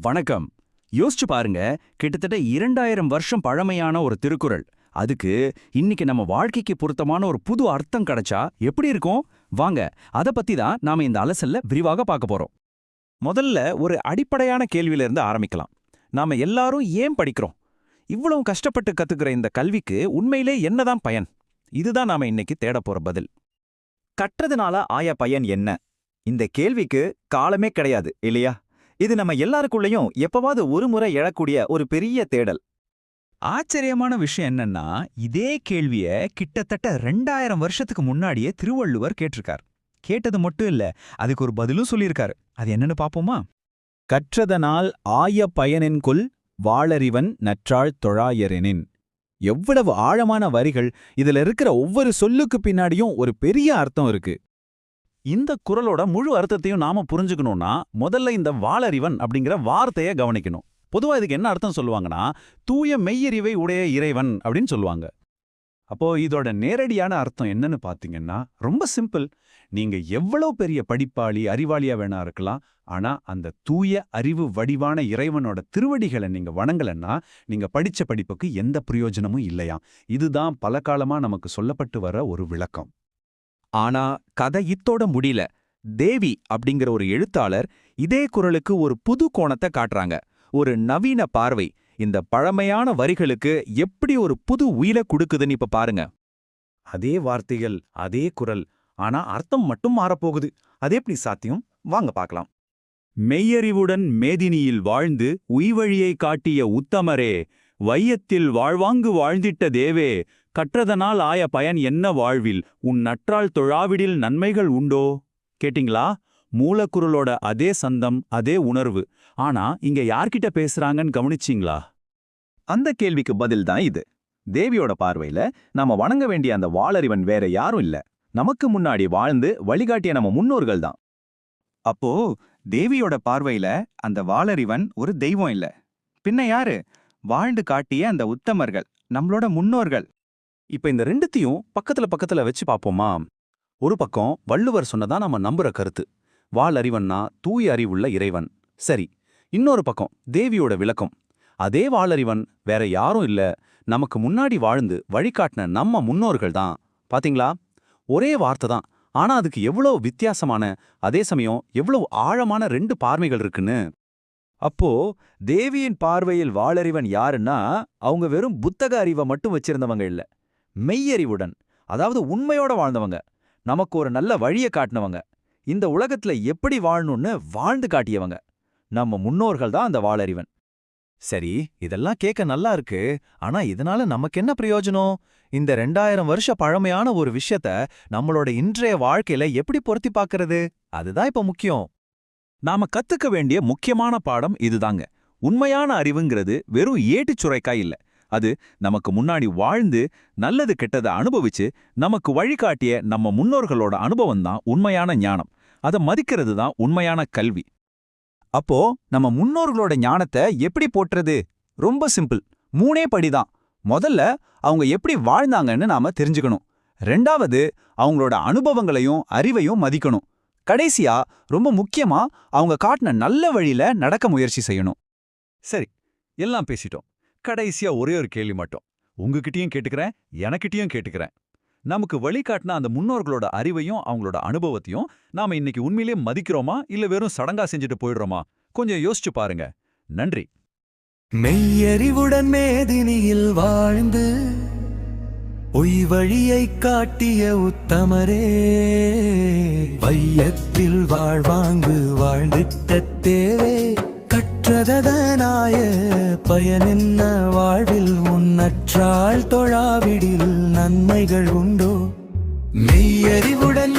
வணக்கம். யோசிச்சு பாருங்க, கிட்டத்தட்ட 2000 வருஷம் பழமையான ஒரு திருக்குறள். அதுக்கு இன்னைக்கு நம்ம வாழ்க்கைக்கு பொருத்தமான ஒரு புது அர்த்தம் கிடைச்சா எப்படி இருக்கும்? வாங்க, அத பத்தி தான் நாம இந்த அலசல்ல விரிவாக பார்க்க போறோம். முதல்ல ஒரு அடிப்படையான கேள்வியில இருந்து ஆரம்பிக்கலாம். நாம எல்லாரும் ஏன் படிக்கிறோம்? இவ்வளவு கஷ்டப்பட்டு கத்துக்கிற இந்த கல்விக்கு உண்மையிலே என்னதான் பயன்? இதுதான் நாம இன்னைக்கு தேட போற பதில். கற்றதுனால ஆய பயன் என்ன? இந்த கேள்விக்கு காலமே கிடையாது இல்லையா? இது நம்ம எல்லாருக்குள்ளேயும் எப்பவாவது ஒரு முறை எழக்கூடிய ஒரு பெரிய தேடல். ஆச்சரியமான விஷயம் என்னன்னா, இதே கேள்விய கிட்டத்தட்ட 2000 வருஷத்துக்கு முன்னாடியே திருவள்ளுவர் கேட்டிருக்கார். கேட்டது மட்டும் இல்ல, அதுக்கு ஒரு பதிலும் சொல்லியிருக்காரு. அது என்னன்னு பாப்போமா? கற்றதனால் ஆய பயனென்கொல் வாளறிவன் நற்றாள் தொழாயரெனின். எவ்வளவு ஆழமான வரிகள்! இதுல இருக்கிற ஒவ்வொரு சொல்லுக்கு பின்னாடியும் ஒரு பெரிய அர்த்தம் இருக்கு. இந்த குறளோட முழு அர்த்தத்தையும் நாம புரிஞ்சுக்கணும்னா முதல்ல இந்த வாளறிவன் அப்படிங்கிற வார்த்தையை கவனிக்கணும். பொதுவா இதுக்கு என்ன அர்த்தம் சொல்லுவாங்கன்னா, தூய மெய்யறிவை உடைய இறைவன் அப்படின்னு சொல்லுவாங்க. அப்போ இதோட நேரடியான அர்த்தம் என்னன்னு பாத்தீங்கன்னா ரொம்ப சிம்பிள். நீங்க எவ்வளவு பெரிய படிப்பாளி, அறிவாளியா வேணா இருக்கலாம், ஆனா அந்த தூய அறிவு வடிவான இறைவனோட திருவடிகளை நீங்க வணங்கலன்னா நீங்க படிச்ச படிப்புக்கு எந்த பிரயோஜனமும் இல்லையாம். இதுதான் பல காலமா நமக்கு சொல்லப்பட்டு வர ஒரு விளக்கம். ஆனா கதை இத்தோட முடியல. தேவி அப்படிங்கிற ஒரு எழுத்தாளர் இதே குறளுக்கு ஒரு புது கோணத்தை காட்டுறாங்க. ஒரு நவீன பார்வை இந்த பழமையான வரிகளுக்கு எப்படி ஒரு புது உயிரை கொடுக்குதுன்னு இப்ப பாருங்க. அதே வார்த்தைகள், அதே குறள், ஆனா அர்த்தம் மட்டும் மாறப்போகுது. அது எப்படி சாத்தியம்? வாங்க பார்க்கலாம். மெய்யறிவுடன் மேதினியில் வாழ்ந்து உய்வழியை காட்டிய உத்தமரே, வையத்தில் வாழ்வாங்கு வாழ்ந்திட்ட தேவே, கற்றதனால் ஆய பயன் என்ன வாழ்வில், உன் நற்றாள் தொழாவிடில் நன்மைகள் உண்டோ? கேட்டிங்களா? மூலக்குறளோட அதே சந்தம், அதே உணர்வு. ஆனா இங்க யார்கிட்ட பேசுறாங்கன்னு கவனிச்சிங்களா? அந்த கேள்விக்கு பதில் தான் இது. தேவியோட பார்வையில நாம வணங்க வேண்டிய அந்த வாளறிவன் வேற யாரும் இல்ல, நமக்கு முன்னாடி வாழ்ந்து வழிகாட்டிய நம்ம முன்னோர்கள் தான். அப்போ தேவியோட பார்வையில அந்த வாளறிவன் ஒரு தெய்வம் இல்ல, பின்ன யாரு? வாழ்ந்து காட்டிய அந்த உத்தமர்கள், நம்மளோட முன்னோர்கள். இப்ப இந்த ரெண்டுத்தையும் பக்கத்துல வச்சு பாப்போமா? ஒரு பக்கம் வள்ளுவர் சொன்னதா நாம நம்புற கருத்து, வாளறிவன்னா தூய அறிவுள்ள இறைவன். சரி. இன்னொரு பக்கம் தேவியோட விளக்கம், அதே வாளறிவன் வேற யாரும் இல்ல, நமக்கு முன்னாடி வாழ்ந்து வழிகாட்டின நம்ம முன்னோர்கள் தான். பாத்தீங்களா? ஒரே வார்த்தை தான், ஆனா அதுக்கு எவ்வளவு வித்தியாசமான, அதே சமயம் எவ்வளவு ஆழமான ரெண்டு பார்வைகள் இருக்குன்னு. அப்போ தேவியின் பார்வையில் வாளறிவன் யாருன்னா, அவங்க வெறும் புத்தக அறிவை மட்டும் வச்சிருந்தவங்க இல்ல, மெய்யறிவுடன், அதாவது உண்மையோட வாழ்ந்தவங்க, நமக்கு ஒரு நல்ல வழியை காட்டினவங்க, இந்த உலகத்துல எப்படி வாழணும்னு வாழ்ந்து காட்டியவங்க. நம்ம முன்னோர்கள் தான் அந்த வாளறிவன். சரி, இதெல்லாம் கேட்க நல்லா இருக்கு. ஆனா இதனால நமக்கு என்ன பிரயோஜனம்? இந்த 2000 வருஷ பழமையான ஒரு விஷயத்த நம்மளோட இன்றைய வாழ்க்கையில எப்படி பொருத்தி பார்க்கறது? அதுதான் இப்ப முக்கியம். நாம கத்துக்க வேண்டிய முக்கியமான பாடம் இதுதாங்க. உண்மையான அறிவுங்கிறது வெறும் ஏட்டுச் சுரைக்காய் இல்ல. அது நமக்கு முன்னாடி வாழ்ந்து நல்லது கெட்டதை அனுபவிச்சு நமக்கு வழிகாட்டிய நம்ம முன்னோர்களோட அனுபவம் தான் உண்மையான ஞானம். அதை மதிக்கிறது தான் உண்மையான கல்வி. அப்போ நம்ம முன்னோர்களோட ஞானத்தை எப்படி போற்றுறது? ரொம்ப சிம்பிள், 3 படிதான். முதல்ல அவங்க எப்படி வாழ்ந்தாங்கன்னு நாம தெரிஞ்சுக்கணும். 2வது அவங்களோட அனுபவங்களையும் அறிவையும் மதிக்கணும். கடைசியா ரொம்ப முக்கியமா அவங்க காட்டின நல்ல வழியில நடக்க முயற்சி செய்யணும். சரி, எல்லாம் பேசிட்டோம். கடைசியா ஒரே ஒரு கேள்வி மட்டும் உங்ககிட்டயும் கேட்டுக்கிறேன், எனக்கிட்டயும் கேட்டுக்கிறேன். நமக்கு வழிகாட்டின அந்த முன்னோர்களோட அறிவையும் அவங்களோட அனுபவத்தையும் நாம இன்னைக்கு உண்மையிலே மதிக்கிறோமா, இல்ல வெறும் சடங்கா செஞ்சுட்டு போயிடுறோமா? கொஞ்சம் யோசிச்சு பாருங்க. நன்றி. மெய்யறிவுடன் மேதினியில் வாழ்ந்து உய்வழியை காட்டிய உத்தமரே, வையத்தில் வாழ்வாங்கு வாழ்ந்திட்ட தேவே, கற்றதனாய பயனென்ன வாழ்வில், உன்னற்றாள் தொழாவிடில் நன்மைகள் உண்டோ? மெய்யறிவுடன்